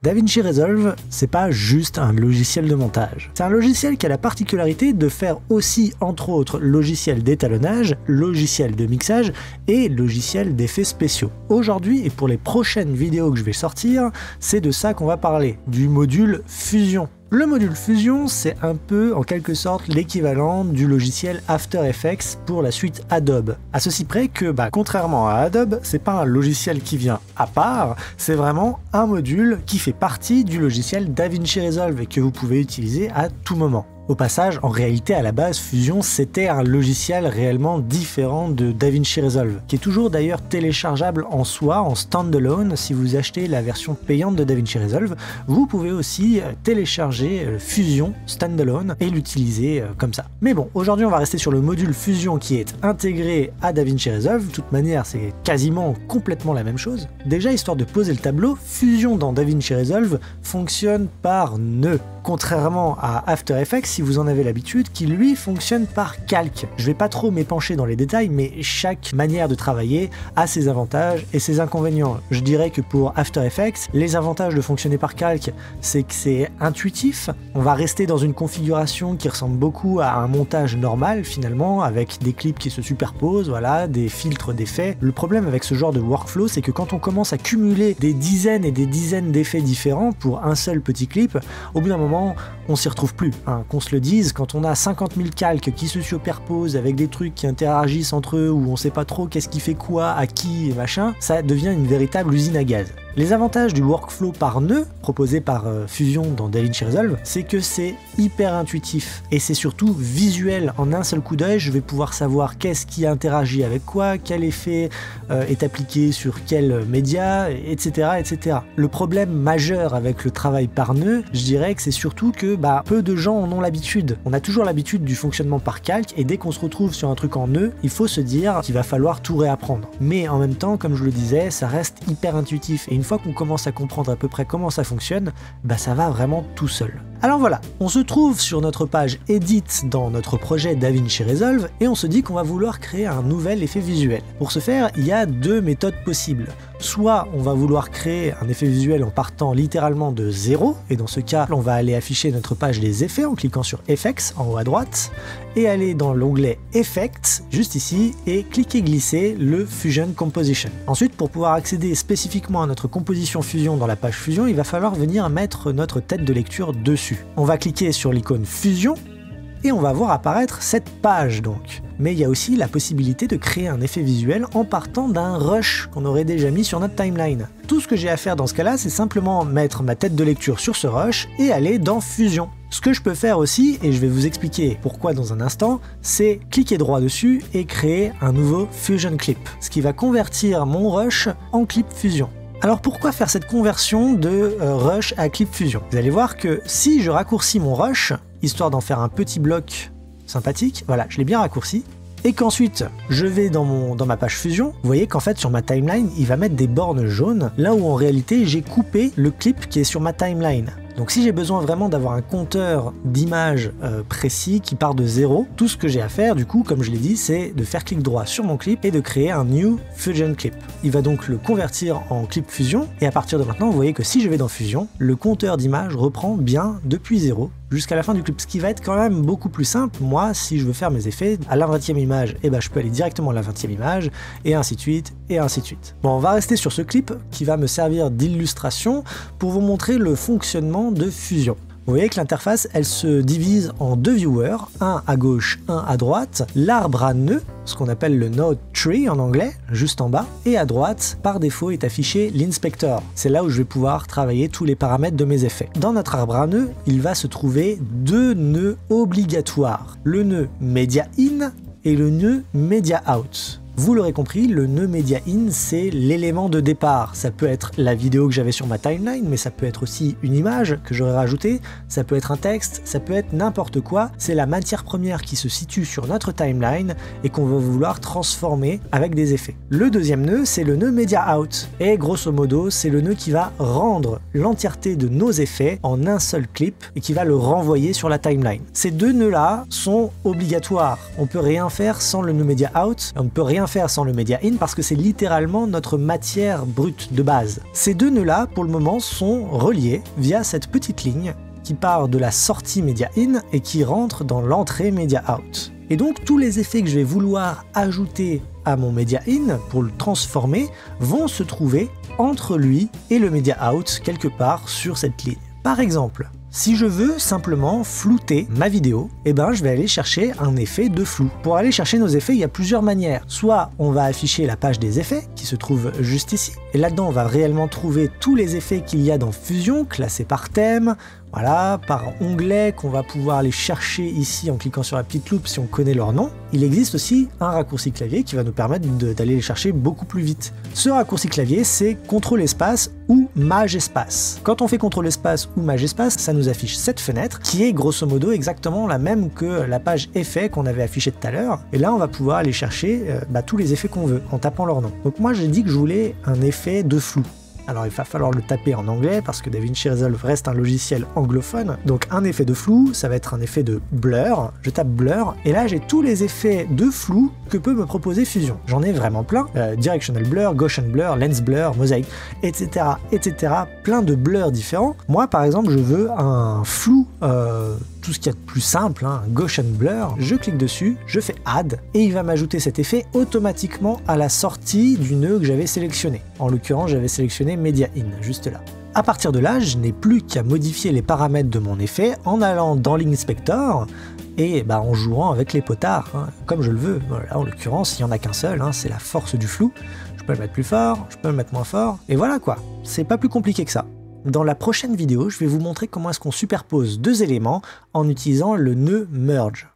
DaVinci Resolve, c'est pas juste un logiciel de montage. C'est un logiciel qui a la particularité de faire aussi, entre autres, logiciel d'étalonnage, logiciel de mixage et logiciel d'effets spéciaux. Aujourd'hui, et pour les prochaines vidéos que je vais sortir, c'est de ça qu'on va parler, du module Fusion. Le module Fusion, c'est un peu, en quelque sorte, l'équivalent du logiciel After Effects pour la suite Adobe. À ceci près que, contrairement à Adobe, c'est pas un logiciel qui vient à part, c'est vraiment un module qui fait partie du logiciel DaVinci Resolve et que vous pouvez utiliser à tout moment. Au passage, en réalité, à la base, Fusion, c'était un logiciel réellement différent de DaVinci Resolve, qui est toujours d'ailleurs téléchargeable en soi, en standalone. Si vous achetez la version payante de DaVinci Resolve, vous pouvez aussi télécharger Fusion standalone et l'utiliser comme ça. Mais bon, aujourd'hui, on va rester sur le module Fusion qui est intégré à DaVinci Resolve. De toute manière, c'est quasiment complètement la même chose. Déjà, histoire de poser le tableau, Fusion dans DaVinci Resolve fonctionne par nœud, contrairement à After Effects, si vous en avez l'habitude, qui lui fonctionne par calque. Je vais pas trop m'épancher dans les détails, mais chaque manière de travailler a ses avantages et ses inconvénients. Je dirais que pour After Effects, les avantages de fonctionner par calque, c'est que c'est intuitif. On va rester dans une configuration qui ressemble beaucoup à un montage normal finalement, avec des clips qui se superposent, voilà, des filtres d'effets. Le problème avec ce genre de workflow, c'est que quand on commence à cumuler des dizaines et des dizaines d'effets différents pour un seul petit clip, au bout d'un moment, on s'y retrouve plus, hein. Qu'on se le dise, quand on a 50 000 calques qui se superposent avec des trucs qui interagissent entre eux, où on sait pas trop qu'est-ce qui fait quoi, à qui et machin, ça devient une véritable usine à gaz. Les avantages du workflow par nœud, proposé par Fusion dans DaVinci Resolve, c'est que c'est hyper intuitif et c'est surtout visuel. En un seul coup d'œil, je vais pouvoir savoir qu'est-ce qui interagit avec quoi, quel effet est appliqué sur quel média, etc., etc. Le problème majeur avec le travail par nœud, je dirais que c'est surtout que peu de gens en ont l'habitude. On a toujours l'habitude du fonctionnement par calque et dès qu'on se retrouve sur un truc en nœud, il faut se dire qu'il va falloir tout réapprendre. Mais en même temps, comme je le disais, ça reste hyper intuitif et une fois qu'on commence à comprendre à peu près comment ça fonctionne, ça va vraiment tout seul. Alors voilà, on se trouve sur notre page Edit dans notre projet DaVinci Resolve et on se dit qu'on va vouloir créer un nouvel effet visuel. Pour ce faire, il y a deux méthodes possibles. Soit on va vouloir créer un effet visuel en partant littéralement de zéro, et dans ce cas, on va aller afficher notre page des effets en cliquant sur Effects en haut à droite, et aller dans l'onglet Effects, juste ici, et cliquer glisser le Fusion Composition. Ensuite, pour pouvoir accéder spécifiquement à notre composition Fusion dans la page Fusion, il va falloir venir mettre notre tête de lecture dessus. On va cliquer sur l'icône Fusion, et on va voir apparaître cette page donc. Mais il y a aussi la possibilité de créer un effet visuel en partant d'un rush qu'on aurait déjà mis sur notre timeline. Tout ce que j'ai à faire dans ce cas-là, c'est simplement mettre ma tête de lecture sur ce rush et aller dans Fusion. Ce que je peux faire aussi, et je vais vous expliquer pourquoi dans un instant, c'est cliquer droit dessus et créer un nouveau Fusion Clip, ce qui va convertir mon rush en clip Fusion. Alors pourquoi faire cette conversion de rush à clip Fusion? Vous allez voir que si je raccourcis mon rush, histoire d'en faire un petit bloc sympathique, voilà, je l'ai bien raccourci, et qu'ensuite je vais dans ma page Fusion, vous voyez qu'en fait sur ma timeline, il va mettre des bornes jaunes, là où en réalité j'ai coupé le clip qui est sur ma timeline. Donc si j'ai besoin vraiment d'avoir un compteur d'images précis qui part de zéro, tout ce que j'ai à faire du coup, comme je l'ai dit, c'est de faire clic droit sur mon clip et de créer un New Fusion Clip. Il va donc le convertir en clip Fusion et à partir de maintenant, vous voyez que si je vais dans Fusion, le compteur d'images reprend bien depuis zéro jusqu'à la fin du clip, ce qui va être quand même beaucoup plus simple. Moi, si je veux faire mes effets à la 20e image, je peux aller directement à la 20e image, et ainsi de suite, et ainsi de suite. Bon, on va rester sur ce clip qui va me servir d'illustration pour vous montrer le fonctionnement de Fusion. Vous voyez que l'interface, elle se divise en deux viewers, un à gauche, un à droite, l'arbre à nœuds, ce qu'on appelle le node tree en anglais, juste en bas, et à droite, par défaut, est affiché l'inspector. C'est là où je vais pouvoir travailler tous les paramètres de mes effets. Dans notre arbre à nœuds, il va se trouver deux nœuds obligatoires, le nœud media in et le nœud media out. Vous l'aurez compris, le nœud Media In, c'est l'élément de départ. Ça peut être la vidéo que j'avais sur ma timeline, mais ça peut être aussi une image que j'aurais rajoutée, ça peut être un texte, ça peut être n'importe quoi. C'est la matière première qui se situe sur notre timeline et qu'on va vouloir transformer avec des effets. Le deuxième nœud, c'est le nœud Media Out. Et grosso modo, c'est le nœud qui va rendre l'entièreté de nos effets en un seul clip et qui va le renvoyer sur la timeline. Ces deux nœuds-là sont obligatoires. On peut rien faire sans le nœud Media Out, on ne peut rien rien faire sans le media in parce que c'est littéralement notre matière brute de base. Ces deux nœuds-là, pour le moment, sont reliés via cette petite ligne qui part de la sortie media in et qui rentre dans l'entrée media out. Et donc tous les effets que je vais vouloir ajouter à mon media in pour le transformer vont se trouver entre lui et le media out quelque part sur cette ligne. Par exemple, si je veux simplement flouter ma vidéo, eh ben je vais aller chercher un effet de flou. Pour aller chercher nos effets, il y a plusieurs manières. Soit on va afficher la page des effets, qui se trouve juste ici, et là-dedans on va réellement trouver tous les effets qu'il y a dans Fusion, classés par thème, voilà, par onglet qu'on va pouvoir aller chercher ici en cliquant sur la petite loupe si on connaît leur nom. Il existe aussi un raccourci clavier qui va nous permettre d'aller les chercher beaucoup plus vite. Ce raccourci clavier, c'est CTRL espace ou Maj espace. Quand on fait CTRL espace ou Maj espace, ça nous affiche cette fenêtre qui est grosso modo exactement la même que la page effets qu'on avait affichée tout à l'heure. Et là, on va pouvoir aller chercher tous les effets qu'on veut en tapant leur nom. Donc moi, j'ai dit que je voulais un effet de flou. Alors il va falloir le taper en anglais parce que DaVinci Resolve reste un logiciel anglophone. Donc un effet de flou, ça va être un effet de blur. Je tape blur et là j'ai tous les effets de flou que peut me proposer Fusion. J'en ai vraiment plein. Directional blur, Gaussian blur, lens blur, mosaic, etc. etc. Plein de blurs différents. Moi par exemple je veux un flou, tout ce qu'il y a de plus simple, un Gaussian blur. Je clique dessus, je fais add et il va m'ajouter cet effet automatiquement à la sortie du nœud que j'avais sélectionné. En l'occurrence j'avais sélectionné Media In, juste là. À partir de là, je n'ai plus qu'à modifier les paramètres de mon effet en allant dans l'Inspector et en jouant avec les potards, comme je le veux. Voilà, en l'occurrence, il n'y en a qu'un seul, c'est la force du flou. Je peux le mettre plus fort, je peux le mettre moins fort, et voilà quoi. C'est pas plus compliqué que ça. Dans la prochaine vidéo, je vais vous montrer comment est-ce qu'on superpose deux éléments en utilisant le nœud Merge.